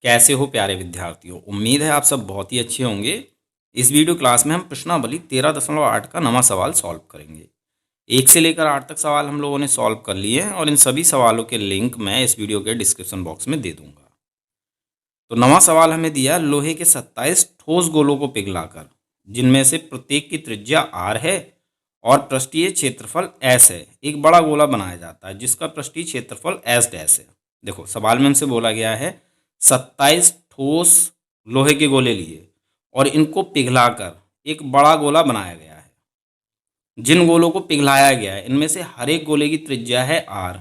कैसे हो प्यारे विद्यार्थियों। उम्मीद है आप सब बहुत ही अच्छे होंगे। इस वीडियो क्लास में हम प्रश्नावली 13.8 का नवा सवाल सॉल्व करेंगे। 1 से लेकर 8 तक सवाल हम लोगों ने सॉल्व कर लिए हैं और इन सभी सवालों के लिंक मैं इस वीडियो के डिस्क्रिप्शन बॉक्स में दे दूंगा। तो नवा सवाल हमें दिया, लोहे के 27 ठोस गोलों को पिघलाकर, जिनमें से प्रत्येक की त्रिज्या r है और पृष्ठीय क्षेत्रफल s है, एक बड़ा गोला बनाया जाता है जिसका पृष्ठीय क्षेत्रफल s डैश है। देखो सवाल में हमसे बोला गया है 27 ठोस लोहे के गोले लिए और इनको पिघलाकर एक बड़ा गोला बनाया गया है। जिन गोलों को पिघलाया गया है इनमें से हर एक गोले की त्रिज्या है r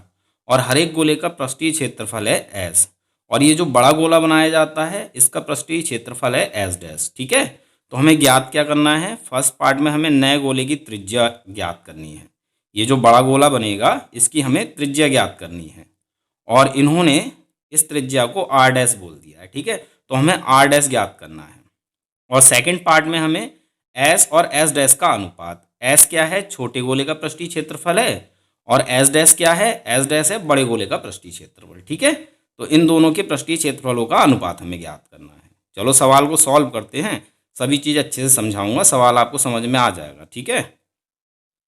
और हर एक गोले का पृष्ठीय क्षेत्रफल है s, और ये जो बड़ा गोला बनाया जाता है इसका पृष्ठीय क्षेत्रफल है s डैश। ठीक है, तो हमें ज्ञात क्या करना है, फर्स्ट पार्ट में हमें नए गोले की त्रिज्या ज्ञात करनी है। ये जो बड़ा गोला बनेगा इसकी हमें त्रिज्या ज्ञात करनी है और इन्होंने इस त्रिज्या को r डैश बोल दिया है। ठीक है, तो हमें r डैश ज्ञात करना है। और सेकंड पार्ट में हमें s और s डैश का अनुपात, s क्या है, छोटे गोले का पृष्ठीय क्षेत्रफल है, और s डैश क्या है, s डैश है बड़े गोले का पृष्ठीय क्षेत्रफल। ठीक है, तो इन दोनों के पृष्ठीय क्षेत्रफलों का अनुपात हमें ज्ञात करना है। चलो सवाल को सॉल्व करते हैं, सभी चीज़ अच्छे से समझाऊंगा, सवाल आपको समझ में आ जाएगा। ठीक है,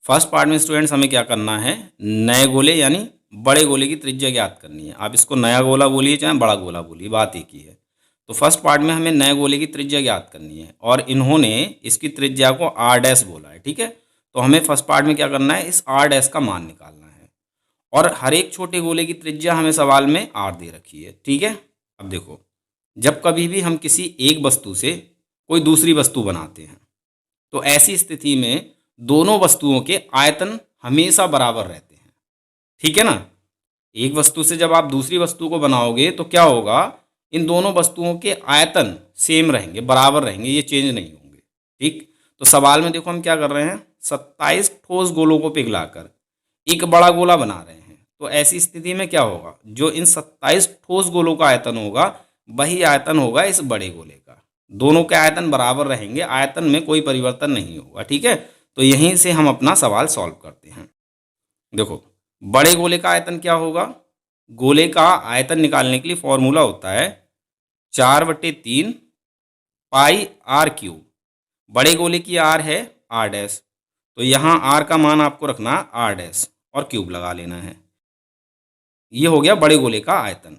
फर्स्ट पार्ट में स्टूडेंट्स हमें क्या करना है, नए गोले यानी बड़े गोले की त्रिज्या ज्ञात करनी है। आप इसको नया गोला बोलिए चाहे बड़ा गोला बोलिए, बात एक ही है। तो फर्स्ट पार्ट में हमें नए गोले की त्रिज्या ज्ञात करनी है और इन्होंने इसकी त्रिज्या को r डैश बोला है। ठीक है, तो हमें फर्स्ट पार्ट में क्या करना है, इस r डैश का मान निकालना है और हर एक छोटे गोले की त्रिज्या हमें सवाल में r दे रखी है। ठीक है, अब देखो, जब कभी भी हम किसी एक वस्तु से कोई दूसरी वस्तु बनाते हैं तो ऐसी स्थिति में दोनों वस्तुओं के आयतन हमेशा बराबर रहते हैं। ठीक है ना, एक वस्तु से जब आप दूसरी वस्तु को बनाओगे तो क्या होगा, इन दोनों वस्तुओं के आयतन सेम रहेंगे, बराबर रहेंगे, ये चेंज नहीं होंगे। ठीक, तो सवाल में देखो हम क्या कर रहे हैं, 27 ठोस गोलों को पिघलाकर एक बड़ा गोला बना रहे हैं। तो ऐसी स्थिति में क्या होगा, जो इन 27 ठोस गोलों का आयतन होगा वही आयतन होगा इस बड़े गोले का। दोनों के आयतन बराबर रहेंगे, आयतन में कोई परिवर्तन नहीं होगा। ठीक है, तो यहीं से हम अपना सवाल सॉल्व करते हैं। देखो बड़े गोले का आयतन क्या होगा, गोले का आयतन निकालने के लिए फॉर्मूला होता है 4/3 पाई r क्यूब। बड़े गोले की r है r डैश, तो यहाँ r का मान आपको रखना r डैश और क्यूब लगा लेना है। ये हो गया बड़े गोले का आयतन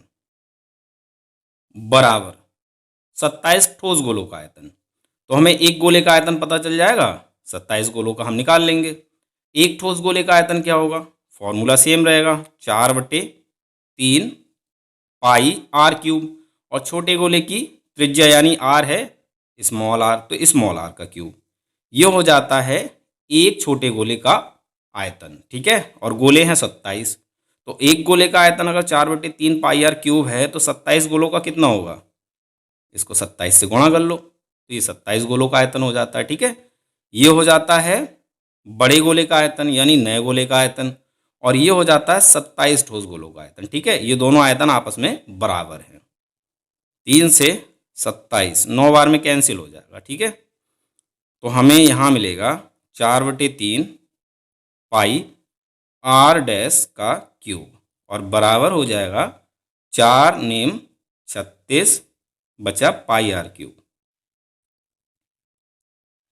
बराबर 27 ठोस गोलों का आयतन। तो हमें एक गोले का आयतन पता चल जाएगा, 27 गोलों का हम निकाल लेंगे। एक ठोस गोले का आयतन क्या होगा, फॉर्मूला सेम रहेगा 4/3 पाई r क्यूब, और छोटे गोले की त्रिज्या यानी r है स्मॉल r, तो स्मॉल r का क्यूब। ये हो जाता है एक छोटे गोले का आयतन। ठीक है, और गोले हैं 27, तो एक गोले का आयतन अगर 4/3 पाई r क्यूब है तो 27 गोलों का कितना होगा, इसको 27 से गुणा कर लो तो ये 27 गोलों का आयतन हो जाता है। ठीक है, ये हो जाता है बड़े गोले का आयतन यानी नए गोले का आयतन, और ये हो जाता है 27 ठोस गोलों का आयतन। ठीक है, ये दोनों आयतन आपस में बराबर हैं। 3 से 27 9 बार में कैंसिल हो जाएगा। ठीक है, तो हमें यहाँ मिलेगा 4/3 पाई r डैश का क्यूब और बराबर हो जाएगा 4 नेम 36 बचा पाई r क्यूब।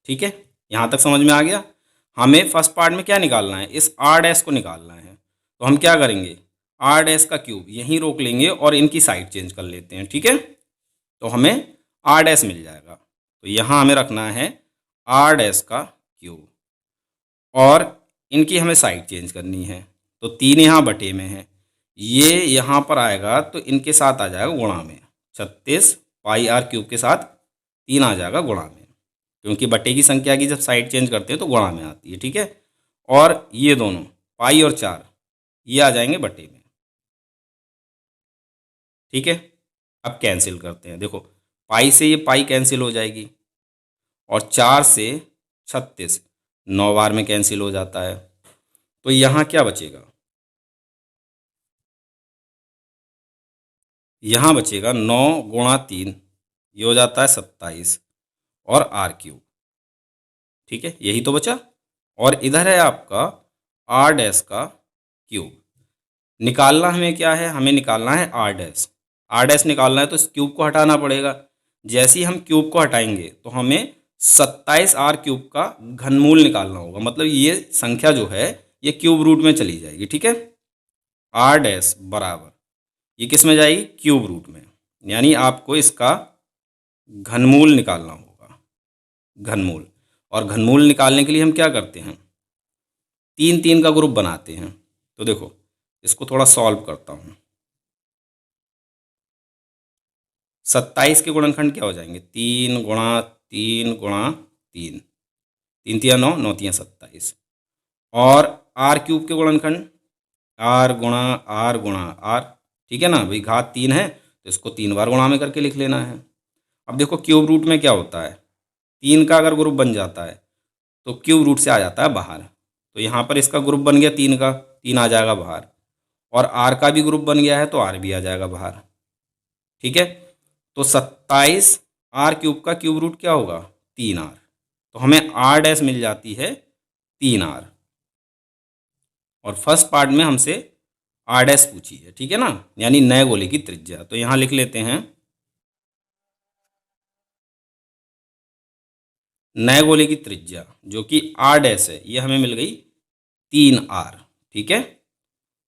ठीक है, यहाँ तक समझ में आ गया। हमें फर्स्ट पार्ट में क्या निकालना है, इस r डैश को निकालना है। तो हम क्या करेंगे, r डैश का क्यूब यहीं रोक लेंगे और इनकी साइड चेंज कर लेते हैं। ठीक है, तो हमें r डैश मिल जाएगा, तो यहाँ हमें रखना है r डैश का क्यूब और इनकी हमें साइड चेंज करनी है। तो 3 यहाँ बटे में है, ये यहाँ पर आएगा तो इनके साथ आ जाएगा गुणा में, 36 पाई r क्यूब के साथ 3 आ जाएगा गुणा में, क्योंकि बटे की संख्या की जब साइड चेंज करते हैं तो गुणा में आती है। ठीक है, और ये दोनों पाई और 4 ये आ जाएंगे बटे में। ठीक है, अब कैंसिल करते हैं। देखो पाई से ये पाई कैंसिल हो जाएगी और 4 से 36 9 बार में कैंसिल हो जाता है, तो यहाँ क्या बचेगा, यहाँ बचेगा 9 गुणा 3, ये हो जाता है 27 और r क्यूब। ठीक है, यही तो बचा, और इधर है आपका r डैश का क्यूब। निकालना हमें क्या है, हमें निकालना है r डैश। आर डैश निकालना है तो इस क्यूब को हटाना पड़ेगा। जैसे ही हम क्यूब को हटाएंगे तो हमें 27 आर क्यूब का घनमूल निकालना होगा, मतलब ये संख्या जो है ये क्यूब रूट में चली जाएगी। ठीक है, आर डैश बराबर ये किस में जाएगी, क्यूब रूट में, यानी आपको इसका घनमूल निकालना होगा, घनमूल। और घनमूल निकालने के लिए हम क्या करते हैं, 3 3 का ग्रुप बनाते हैं। तो देखो इसको थोड़ा सॉल्व करता हूँ। 27 के गुणनखंड क्या हो जाएंगे, 3 गुणा 3 गुणा 3, 3 3 9, 9 3 27। और आर क्यूब के गुणनखंड आर गुणा आर गुणा आर, ठीक है ना भाई, घात 3 है तो इसको 3 बार गुणा में करके लिख लेना है। अब देखो क्यूब रूट में क्या होता है, 3 का अगर ग्रुप बन जाता है तो क्यूब रूट से आ जाता है बाहर। तो यहाँ पर इसका ग्रुप बन गया 3 का, 3 आ जाएगा बाहर। और आर का भी ग्रुप बन गया है तो आर भी आ जाएगा बाहर। ठीक है, तो 27 आर क्यूब का क्यूब रूट क्या होगा, 3 आर। तो हमें आर डैश मिल जाती है 3 आर। और फर्स्ट पार्ट में हमसे आर डैश पूछी है, ठीक है ना, यानी नए गोले की त्रिज्या। तो यहाँ लिख लेते हैं नए गोले की त्रिज्या जो कि आर डैश है, ये हमें मिल गई 3 आर। ठीक है,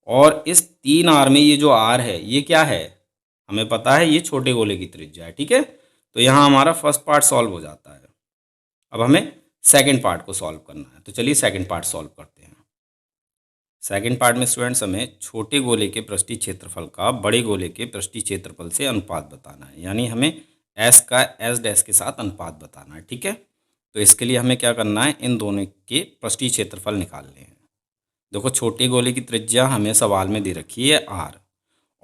और इस 3 आर में ये जो आर है ये क्या है, हमें पता है ये छोटे गोले की त्रिज्या है। ठीक है, तो यहाँ हमारा फर्स्ट पार्ट सॉल्व हो जाता है। अब हमें सेकंड पार्ट को सॉल्व करना है, तो चलिए सेकंड पार्ट सॉल्व करते हैं। सेकंड पार्ट में स्टूडेंट्स हमें छोटे गोले के पृष्ठीय क्षेत्रफल का बड़े गोले के पृष्ठीय क्षेत्रफल से अनुपात बताना है, यानी हमें एस का एस डैश के साथ अनुपात बताना है। ठीक है, तो इसके लिए हमें क्या करना है, इन दोनों के पृष्ठीय क्षेत्रफल निकालने हैं। देखो छोटे गोले की त्रिज्या हमें सवाल में दे रखी है आर,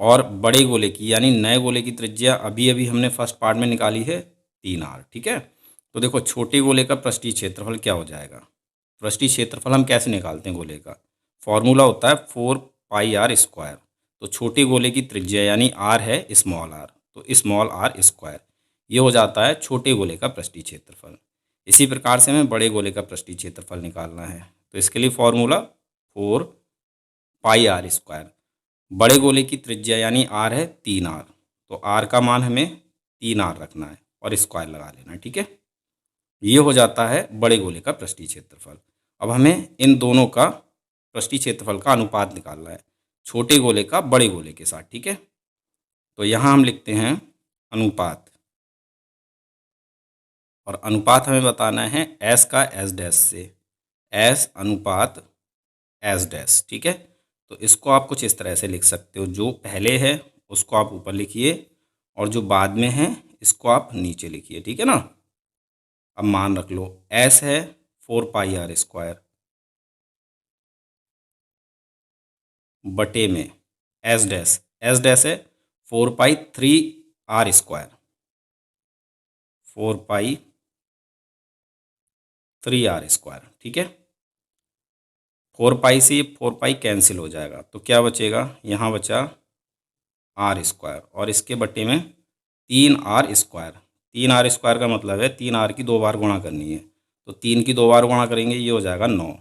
और बड़े गोले की यानी नए गोले की त्रिज्या अभी अभी हमने फर्स्ट पार्ट में निकाली है 3 आर। ठीक है, तो देखो छोटे गोले का पृष्ठीय क्षेत्रफल क्या हो जाएगा, पृष्ठीय क्षेत्रफल हम कैसे निकालते हैं गोले का, फॉर्मूला होता है 4πr²। तो छोटे गोले की त्रिज्या यानी आर है स्मॉल आर, तो स्मॉल आर स्क्वायर, ये हो जाता है छोटे गोले का पृष्ठीय क्षेत्रफल। इसी प्रकार से हमें बड़े गोले का पृष्ठीय क्षेत्रफल निकालना है, तो इसके लिए फॉर्मूला 4πr²। बड़े गोले की त्रिज्या यानी आर है 3 आर, तो आर का मान हमें 3 आर रखना है और स्क्वायर लगा लेना है। ठीक है, ये हो जाता है बड़े गोले का पृष्ठीय क्षेत्रफल। अब हमें इन दोनों का पृष्ठीय क्षेत्रफल का अनुपात निकालना है, छोटे गोले का बड़े गोले के साथ। ठीक है, तो यहाँ हम लिखते हैं अनुपात, और अनुपात हमें बताना है एस का एस डैश से, एस अनुपात एस डैश। ठीक है, तो इसको आप कुछ इस तरह से लिख सकते हो, जो पहले है उसको आप ऊपर लिखिए और जो बाद में है इसको आप नीचे लिखिए। ठीक है ना, अब मान रख लो एस है 4πr² बटे में एस डैश, एस डैश है 4π3r², 4π3r²। ठीक है, 4π से 4π कैंसिल हो जाएगा, तो क्या बचेगा, यहाँ बचा r², और इसके बटे में 3r²। 3r² का मतलब है 3r की 2 बार गुणा करनी है, तो 3 की 2 बार गुणा करेंगे ये हो जाएगा 9,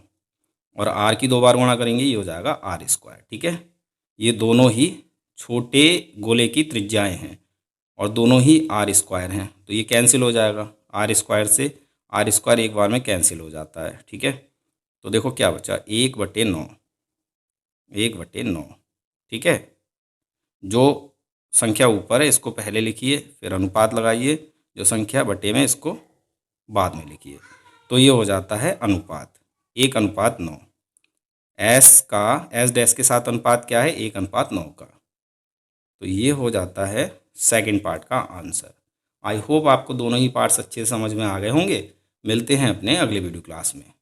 और r की 2 बार गुणा करेंगे ये हो जाएगा r²। ठीक है, ये दोनों ही छोटे गोले की त्रिज्याएं हैं और दोनों ही r² हैं, तो ये कैंसिल हो जाएगा, r² से r² एक बार में कैंसिल हो जाता है। ठीक है, तो देखो क्या बचा, 1/9, 1/9। ठीक है, जो संख्या ऊपर है इसको पहले लिखिए, फिर अनुपात लगाइए, जो संख्या बटे में इसको बाद में लिखिए, तो ये हो जाता है अनुपात 1/9। एस का एस डैश के साथ अनुपात क्या है, 1/9 का। तो ये हो जाता है सेकंड पार्ट का आंसर। आई होप आपको दोनों ही पार्ट्स अच्छे से समझ में आ गए होंगे। मिलते हैं अपने अगले वीडियो क्लास में।